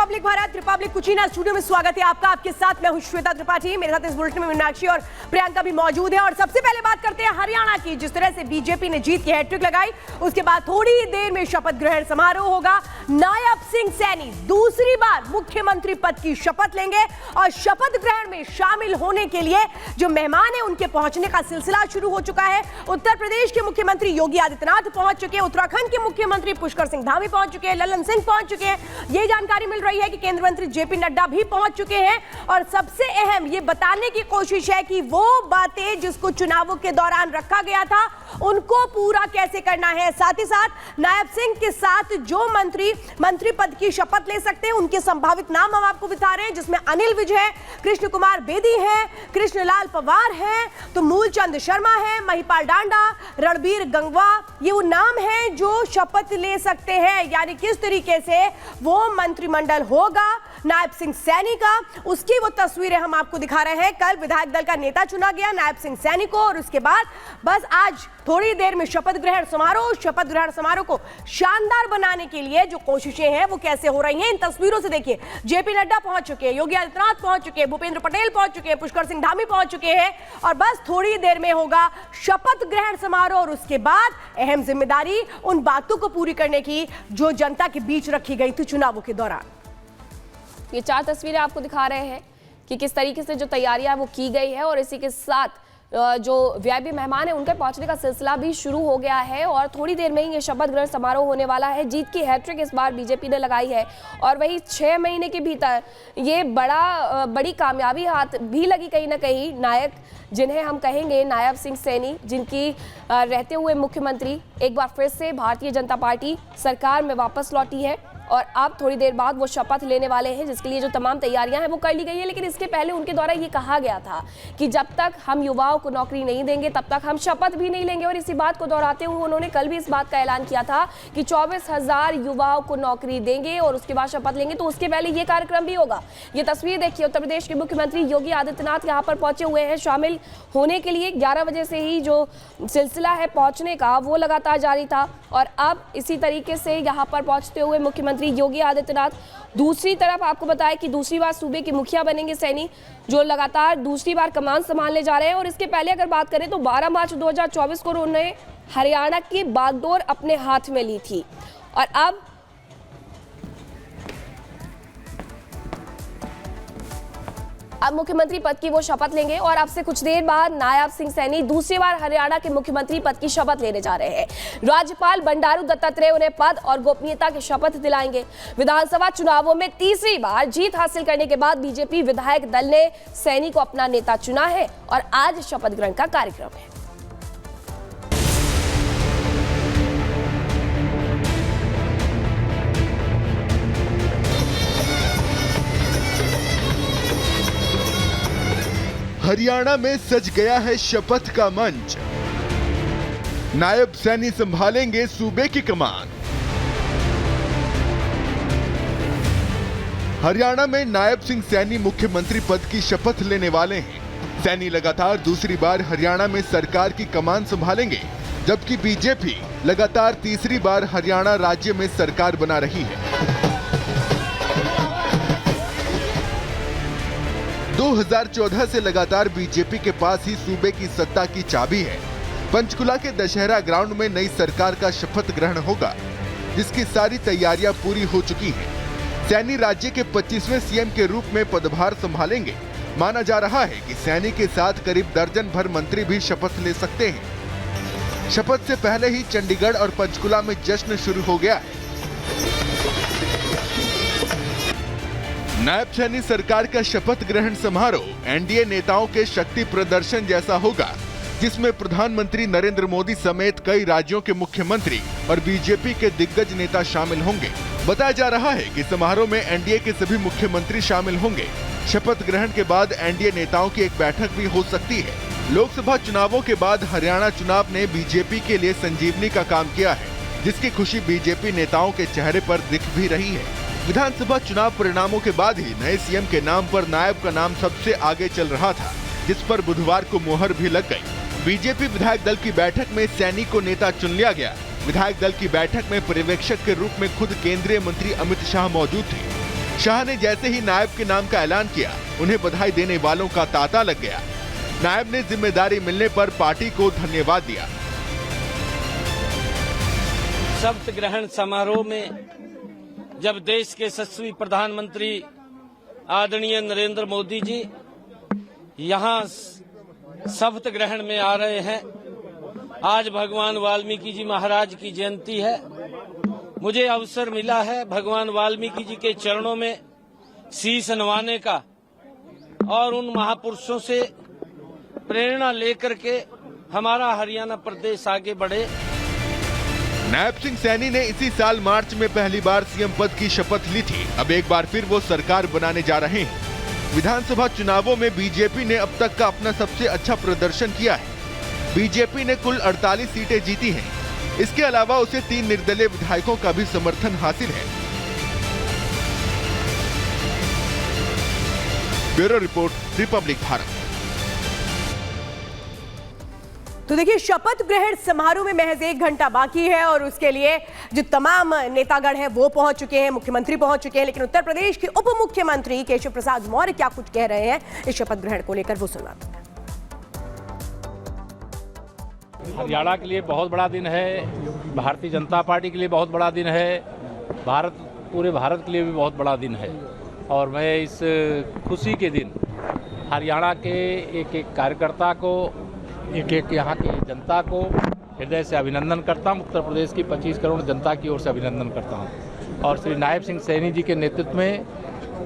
Republic Bharat, Republic कुचीना studio में स्वागत है आपका। आपके साथ मैं हूं श्वेता त्रिपाठी। मेरे साथ इस बुलेटिन में मीनाक्षी और प्रियंका भी मौजूद है। और सबसे पहले बात करते हैं हरियाणा की। जिस तरह से बीजेपी ने जीत की हैट्रिक लगाई, उसके बाद थोड़ी ही देर में शपथ ग्रहण समारोह होगा। नायब सिंह सैनी दूसरी बार मुख्यमंत्री पद की शपथ लेंगे और शपथ ग्रहण में शामिल होने के लिए जो मेहमान है उनके पहुंचने का सिलसिला शुरू हो चुका है। उत्तर प्रदेश के मुख्यमंत्री योगी आदित्यनाथ पहुंच चुके हैं, उत्तराखंड के मुख्यमंत्री पुष्कर सिंह धामी पहुंच चुके हैं, ललन सिंह पहुंच चुके हैं। ये जानकारी मिल रही है कि केंद्रीय मंत्री जेपी नड्डा भी पहुंच चुके हैं। और सबसे अहम ये बताने की कोशिश है कि वो बातें जिसको चुनावों के दौरान रखा गया था उनको पूरा कैसे करना है। साथ ही साथ नायब सिंह के साथ जो मंत्री पद की शपथ ले सकते हैं उनके संभावित नाम हम आपको बता रहे हैं, जिसमें अनिल विज है, कृष्ण कुमार बेदी है, कृष्णलाल पवार है, तो मूलचंद शर्मा है, महिपाल डांडा, रणबीर गंगवा, ये वो नाम है जो शपथ ले सकते हैं। यानी किस तरीके से वो मंत्रिमंडल होगा नायब सिंह सैनी का, उसकी वो तस्वीरें हम आपको दिखा रहे हैं। कल विधायक दल का नेता चुना गया नायब सिंह सैनी को, और उसके बाद बस आज थोड़ी देर में शपथ ग्रहण समारोह को शानदार बनाने के लिए जो कोशिशें हैं वो कैसे हो रही हैं, इन तस्वीरों से देखिए। जेपी नड्डा पहुंच चुके हैं, योगी आदित्यनाथ पहुंच चुके हैं, भूपेंद्र पटेल पहुंच चुके हैं, पुष्कर सिंह धामी पहुंच चुके हैं, और बस थोड़ी देर में होगा शपथ ग्रहण समारोह। और उसके बाद अहम जिम्मेदारी उन बातों को पूरी करने की जो जनता के बीच रखी गई थी चुनावों के दौरान। ये चार तस्वीरें आपको दिखा रहे हैं कि किस तरीके से जो तैयारियां वो की गई है, और इसी के साथ जो वीआईपी मेहमान है उनके पहुंचने का सिलसिला भी शुरू हो गया है। और थोड़ी देर में ही ये शपथ ग्रहण समारोह होने वाला है। जीत की हैट्रिक इस बार बीजेपी ने लगाई है, और वही 6 महीने के भीतर ये बड़ी कामयाबी हाथ भी लगी कहीं ना कहीं। नायक जिन्हें हम कहेंगे नायब सिंह सैनी, जिनकी रहते हुए मुख्यमंत्री एक बार फिर से भारतीय जनता पार्टी सरकार में वापस लौटी है, और अब थोड़ी देर बाद वो शपथ लेने वाले हैं, जिसके लिए जो तमाम तैयारियां हैं वो कर ली गई है। लेकिन इसके पहले उनके द्वारा ये कहा गया था कि जब तक हम युवाओं को नौकरी नहीं देंगे तब तक हम शपथ भी नहीं लेंगे। और इसी बात को दोहराते हुए उन्होंने कल भी इस बात का ऐलान किया था कि 24,000 युवाओं को नौकरी देंगे और उसके बाद शपथ लेंगे। तो उसके पहले ये कार्यक्रम भी होगा। ये तस्वीर देखिए, उत्तर प्रदेश के मुख्यमंत्री योगी आदित्यनाथ यहाँ पर पहुंचे हुए हैं शामिल होने के लिए। 11 बजे से ही जो सिलसिला है पहुंचने का वो लगातार जारी था, और अब इसी तरीके से यहाँ पर पहुंचते हुए मुख्यमंत्री योगी आदित्यनाथ दूसरी तरफ आपको बताया कि दूसरी बार सूबे के मुखिया बनेंगे सैनी, जो लगातार दूसरी बार कमान संभालने जा रहे हैं। और इसके पहले अगर बात करें तो 12 मार्च 2024 को उन्होंने हरियाणा की बागडोर अपने हाथ में ली थी, और अब मुख्यमंत्री पद की वो शपथ लेंगे। और अब से कुछ देर बाद नायब सिंह सैनी दूसरी बार हरियाणा के मुख्यमंत्री पद की शपथ लेने जा रहे हैं। राज्यपाल बंडारू दत्तात्रेय उन्हें पद और गोपनीयता की शपथ दिलाएंगे। विधानसभा चुनावों में तीसरी बार जीत हासिल करने के बाद बीजेपी विधायक दल ने सैनी को अपना नेता चुना है, और आज शपथ ग्रहण का कार्यक्रम है। हरियाणा में सज गया है शपथ का मंच। नायब सैनी संभालेंगे सूबे की कमान। हरियाणा में नायब सिंह सैनी मुख्यमंत्री पद की शपथ लेने वाले हैं। सैनी लगातार दूसरी बार हरियाणा में सरकार की कमान संभालेंगे, जबकि बीजेपी लगातार तीसरी बार हरियाणा राज्य में सरकार बना रही है। 2014 से लगातार बीजेपी के पास ही सूबे की सत्ता की चाबी है। पंचकुला के दशहरा ग्राउंड में नई सरकार का शपथ ग्रहण होगा, जिसकी सारी तैयारियां पूरी हो चुकी हैं। सैनी राज्य के 25वें सीएम के रूप में पदभार संभालेंगे। माना जा रहा है कि सैनी के साथ करीब दर्जन भर मंत्री भी शपथ ले सकते हैं। शपथ से पहले ही चंडीगढ़ और पंचकुला में जश्न शुरू हो गया है। नायब सैनी सरकार का शपथ ग्रहण समारोह एनडीए नेताओं के शक्ति प्रदर्शन जैसा होगा, जिसमें प्रधानमंत्री नरेंद्र मोदी समेत कई राज्यों के मुख्यमंत्री और बीजेपी के दिग्गज नेता शामिल होंगे। बताया जा रहा है कि समारोह में एनडीए के सभी मुख्यमंत्री शामिल होंगे। शपथ ग्रहण के बाद एनडीए नेताओं की एक बैठक भी हो सकती है। लोकसभा चुनावों के बाद हरियाणा चुनाव ने बीजेपी के लिए संजीवनी का काम किया है, जिसकी खुशी बीजेपी नेताओं के चेहरे पर दिख भी रही है। विधानसभा चुनाव परिणामों के बाद ही नए सीएम के नाम पर नायब का नाम सबसे आगे चल रहा था, जिस पर बुधवार को मोहर भी लग गई। बीजेपी विधायक दल की बैठक में सैनी को नेता चुन लिया गया। विधायक दल की बैठक में पर्यवेक्षक के रूप में खुद केंद्रीय मंत्री अमित शाह मौजूद थे। शाह ने जैसे ही नायब के नाम का ऐलान किया, उन्हें बधाई देने वालों का तांता लग गया। नायब ने जिम्मेदारी मिलने पर पार्टी को धन्यवाद दिया। शपथ ग्रहण समारोह में जब देश के यशस्वी प्रधानमंत्री आदरणीय नरेंद्र मोदी जी यहाँ शपथ ग्रहण में आ रहे हैं, आज भगवान वाल्मीकि जी महाराज की जयंती है। मुझे अवसर मिला है भगवान वाल्मीकि जी के चरणों में शीश नवाने का और उन महापुरुषों से प्रेरणा लेकर के हमारा हरियाणा प्रदेश आगे बढ़े। नायब सिंह सैनी ने इसी साल मार्च में पहली बार सीएम पद की शपथ ली थी। अब एक बार फिर वो सरकार बनाने जा रहे हैं। विधानसभा चुनावों में बीजेपी ने अब तक का अपना सबसे अच्छा प्रदर्शन किया है। बीजेपी ने कुल 48 सीटें जीती हैं। इसके अलावा उसे 3 निर्दलीय विधायकों का भी समर्थन हासिल है। Bureau report, Republic Bharat. तो देखिए, शपथ ग्रहण समारोह में महज 1 घंटा बाकी है और उसके लिए जो तमाम नेतागण हैं वो पहुंच चुके हैं, मुख्यमंत्री पहुंच चुके हैं। लेकिन उत्तर प्रदेश के उप मुख्यमंत्री केशव प्रसाद मौर्य क्या कुछ कह रहे हैं इस शपथ ग्रहण को लेकर, वो सुनाते हैं। हरियाणा के लिए बहुत बड़ा दिन है, भारतीय जनता पार्टी के लिए बहुत बड़ा दिन है, पूरे भारत के लिए भी बहुत बड़ा दिन है। और मैं इस खुशी के दिन हरियाणा के एक कार्यकर्ता को, एक यहाँ की जनता को हृदय से अभिनंदन करता हूँ। उत्तर प्रदेश की 25 करोड़ जनता की ओर से अभिनंदन करता हूँ और श्री नायब सिंह सैनी जी के नेतृत्व में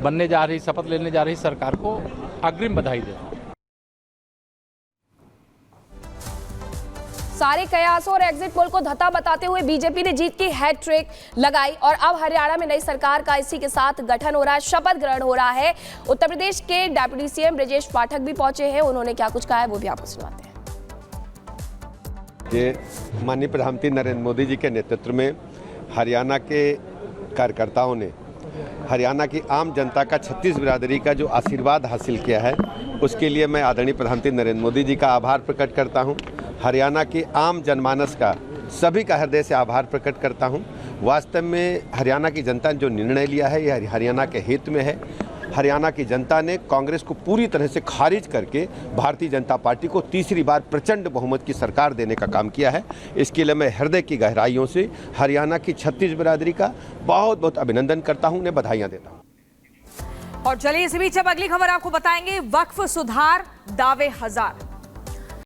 बनने जा रही, शपथ लेने जा रही सरकार को अग्रिम बधाई देता हूँ। सारे कयासों और एग्जिट पोल को धता बताते हुए बीजेपी ने जीत की हैट्रिक लगाई और अब हरियाणा में नई सरकार का इसी के साथ गठन हो रहा है, शपथ ग्रहण हो रहा है। उत्तर प्रदेश के डेप्यूटी सीएम ब्रजेश पाठक भी पहुंचे हैं, उन्होंने क्या कुछ कहा है वो भी आपको सुनाते हैं। ये माननीय प्रधानमंत्री नरेंद्र मोदी जी के नेतृत्व में हरियाणा के कार्यकर्ताओं ने हरियाणा की आम जनता का 36 बिरादरी का जो आशीर्वाद हासिल किया है, उसके लिए मैं आदरणीय प्रधानमंत्री नरेंद्र मोदी जी का आभार प्रकट करता हूं। हरियाणा की आम जनमानस का, सभी का हृदय से आभार प्रकट करता हूं। वास्तव में हरियाणा की जनता ने जो निर्णय लिया है, यह हरियाणा के हित में है। हरियाणा की जनता ने कांग्रेस को पूरी तरह से खारिज करके भारतीय जनता पार्टी को तीसरी बार प्रचंड बहुमत की सरकार देने का काम किया है। इसके लिए मैं हृदय की गहराइयों से हरियाणा की 36 बिरादरी का बहुत बहुत अभिनंदन करता हूं, उन्हें बधाइयां देता हूं। और चलिए इसी बीच अब अगली खबर आपको बताएंगे। वक्फ सुधार दावे हजार।